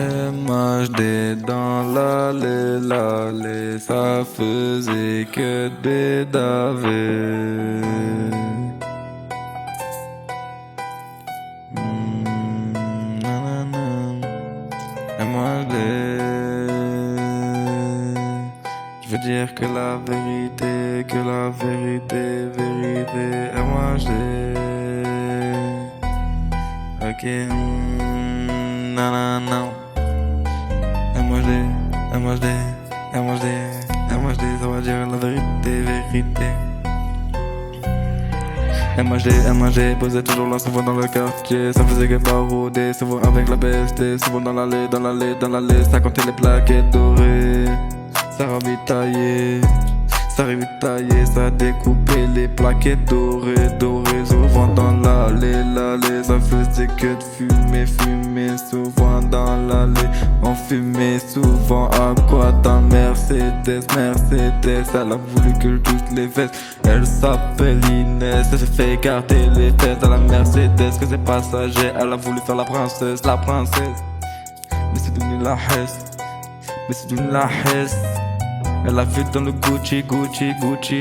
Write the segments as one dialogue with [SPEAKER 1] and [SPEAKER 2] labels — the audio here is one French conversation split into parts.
[SPEAKER 1] MHD dans l'allée, ça faisait que des davés. Nanana. MHD. Je veux dire que la vérité, vérité, MHD. Ok, nanana. MHD, ça va dire la vérité. MHD, posait toujours là, souvent dans le quartier. Ça faisait que barouder, souvent avec la BST. Souvent dans l'allée, ça comptait les plaquettes dorées. Ça ravitaillait, ça découpait les plaquettes dorées. Souvent dans l'allée, ça faisait que de fumer. Souvent dans l'allée, on fumait souvent à quoi dans Mercedes. Elle a voulu que je touche les fesses. Elle s'appelle Inès, elle se fait écarter les fesses à la Mercedes. Que c'est passager, elle a voulu faire la princesse. Mais c'est devenu la Hesse. Elle a vu dans le Gucci,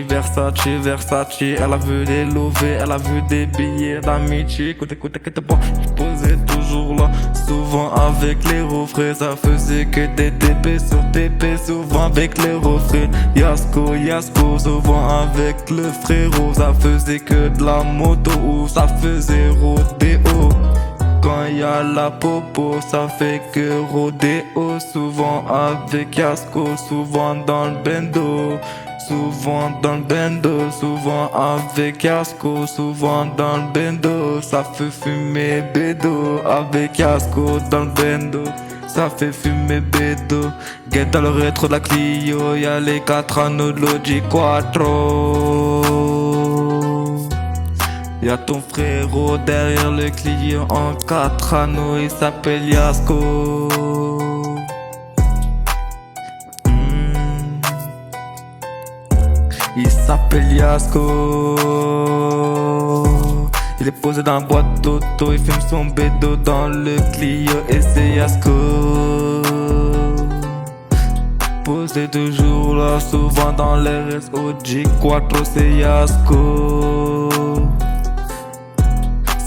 [SPEAKER 1] Versace. Elle a vu des lovés, elle a vu des billets d'amitié. Écoute, je posais toujours là, souvent avec les refrains. Ça faisait que des TP sur TP, souvent avec les refrains. Yasko, souvent avec le frérot. Ça faisait que de la moto ou ça faisait rodéo. Quand y'a la popo, ça fait que rodéo. Souvent avec Yasko, souvent dans le bendo. Souvent avec Yasko, souvent dans le bendo. Ça fait fumer bédo. Avec Yasko dans le bendo, ça fait fumer bédo. Get dans le rétro de la Clio, y'a les 4 anneaux de l'Audi Quattro. Y'a ton frérot derrière le Clio en 4 anneaux, il s'appelle Yasko. Il s'appelle Yasko. Il est posé dans la boîte d'auto, il fume son bédo dans le Clio et c'est Yasko. Posé toujours là, souvent dans les RSOG Quattro, c'est Yasko.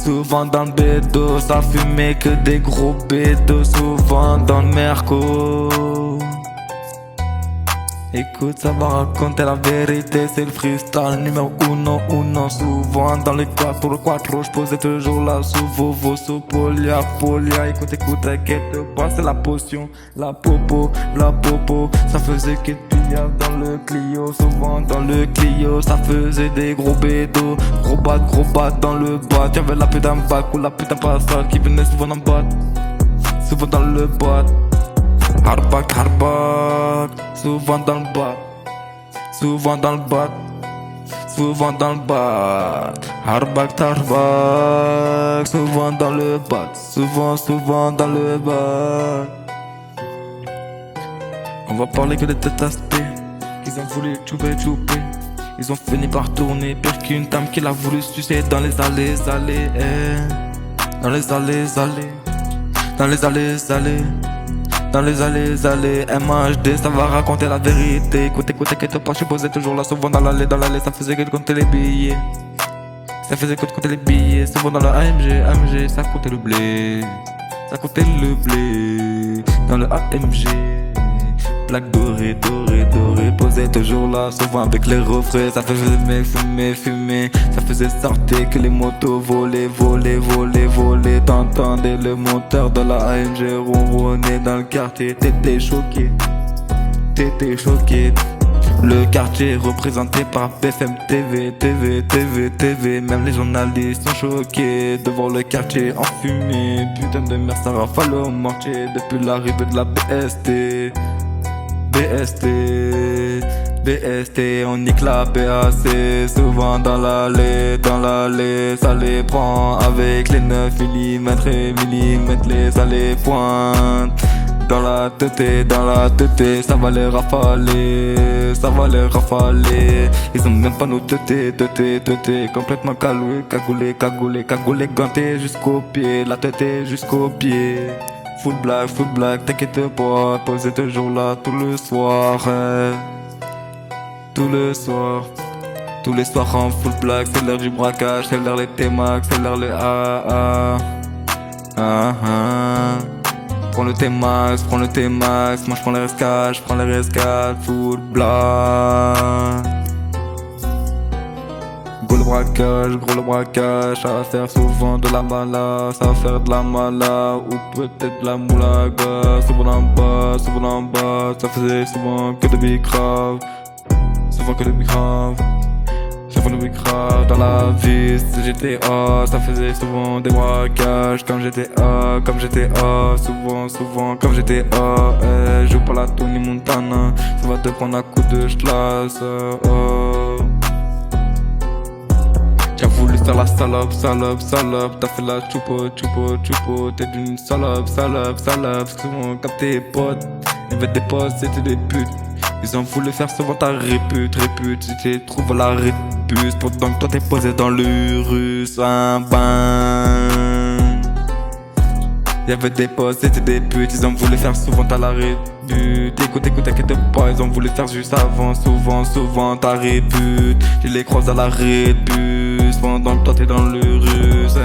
[SPEAKER 1] Souvent dans le bédo, ça fumait que des gros bédos. Souvent dans le Merco. Écoute, ça va raconter la vérité, c'est le freestyle numéro uno. Souvent dans les quattro, je posais toujours là sous Vovo, sous Polia. Écoute, t'inquiète pas, c'est la potion, la popo. Ça faisait que dans le Clio, souvent dans le Clio, ça faisait des gros bédos. Gros bat dans le bas. Y'avait la putain bac ou la putain passage qui venait souvent en bas. Souvent dans le bas. Hardback, souvent dans le bas. Hardback, souvent dans le bas. Souvent dans le bas. On va parler que de cet aspect qu'ils ont voulu chouper. Ils ont fini par tourner pire qu'une dame qu'il a voulu sucer dans les allées. MHD, ça va raconter la vérité. Écoute, t'inquiète pas, je posais toujours là, souvent dans l'allée, ça faisait que de compter les billets. Souvent dans la AMG, ça coûtait le blé. Dans le AMG, plaque dorée, posait toujours là, souvent avec les refrains. Ça faisait fumer. Ça faisait sortir que les motos volaient. T'entendais le moteur de la AMG ronronner dans le quartier. T'étais choqué. Le quartier représenté par BFM TV. Même les journalistes sont choqués de voir le quartier en fumée. Putain de merde, ça rafale au mortier depuis l'arrivée de la BST, on nique la BAC. Souvent dans l'allée, ça les prend avec les 9 mm et millimètres, ça les pointe. Dans la tête, ça va les rafaler. Ils ont même pas nos têtes, complètement cagoulé, ganté jusqu'au pied, la tête jusqu'au pied. full black, t'inquiète pas, posé toujours là tout le soir, tout le soir. Tous les soirs en full black, c'est l'heure du braquage, c'est l'heure les T-Max, c'est l'heure les AA. Prends le T-Max, moi je prends les rescales, full black. Gros le braquage, ça va faire souvent de la mala, ça va faire de la mala, ou peut-être de la moulaga. Souvent en bas, ça faisait souvent que de big grave, dans la vie, GTA, ça faisait souvent des braquages comme GTA, souvent comme GTA. Joue pas la Tony Montana, ça va te prendre un coup de schlass. T'as voulu faire la salope, t'as fait la choupo, t'es d'une salope, souvent comme tes potes, y'avait des potes, c'était des putes. Ils ont voulu faire souvent ta répute, si tu trouves à la rébus, pendant que toi t'es posé dans le russe, Y'avait des potes, c'était des putes, ils ont voulu faire souvent ta la rébute. Écoute, t'inquiète pas, ils ont voulu faire juste avant, souvent ta rébute. Tu les croises à la rébus, pendant que toi t'es dans le russe,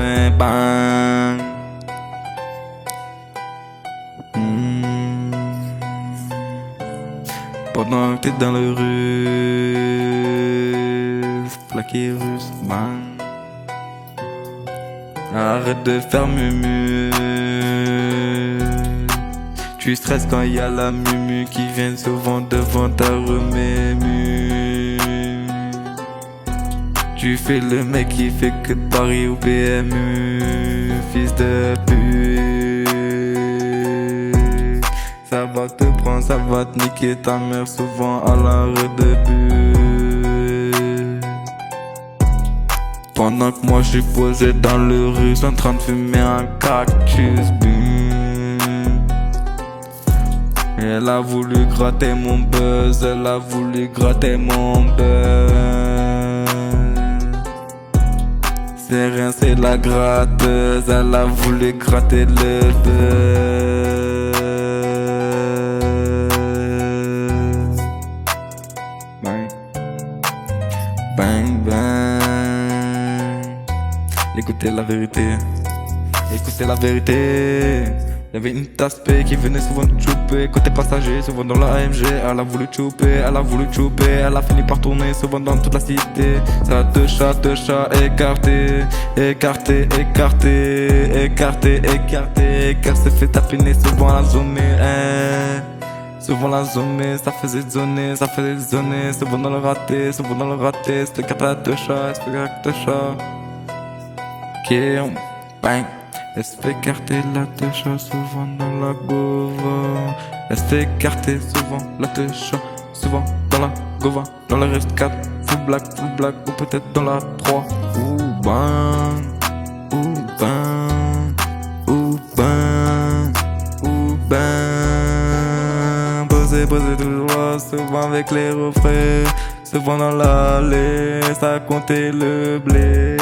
[SPEAKER 1] Pendant que t'es dans le russe, plaqué russe, bang. Arrête de faire mumu. Tu stresses quand y a la mumu qui vient souvent devant ta remému. Tu fais le mec qui fait que de Paris ou PMU, fils de pute. Ça va te prendre, ça va te niquer ta mère souvent à l'arrêt de but. Pendant que moi je suis posé dans le russe en train de fumer un cactus. Elle a voulu gratter mon buzz, C'est rien, c'est la gratteuse, elle a voulu gratter le buzz. Bang bang. Écoutez la vérité. Y'avait une tasse P qui venait souvent de chouper. Côté passager, souvent dans la AMG. Elle a voulu chouper, elle a fini par tourner souvent dans toute la cité. Ça deux chats écartés. Qu'elle s'est fait tapiner souvent à la zone. Souvent la zone, ça faisait zoner, souvent dans le raté, c'était carte de chat, Ok, bang. Elle se fait écarter la techa souvent dans la gova. Elle se fait écarter souvent la techa, souvent dans la gova. Dans le reste 4, full black, ou peut-être dans la 3. Ou ben. Posé toujours là, souvent avec les refrains. Souvent dans l'allée, ça comptait le blé.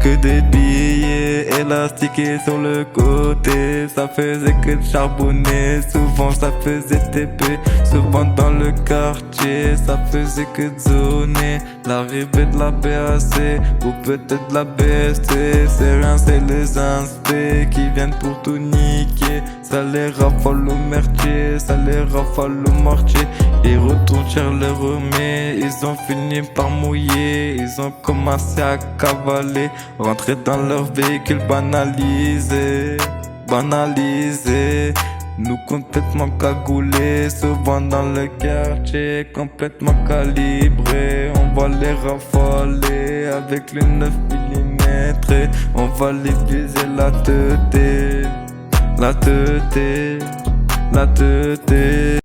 [SPEAKER 1] Que des billets élastiqués sur le côté. Ça faisait que de charbonner, souvent ça faisait TP. Souvent dans le quartier, ça faisait que de zoner. L'arrivée de la BAC, ou peut-être de la BST. C'est rien, c'est les inspects qui viennent pour tout niquer. Ça les rafale au mertier, Ils retournent cher le remet, ils ont fini par mouiller. Ils ont commencé à cavaler, rentrer dans leur véhicule banalisé. Nous complètement cagoulés, souvent dans le quartier, complètement calibrés. On va les rafaler avec le 9 mm. On va les viser la tête.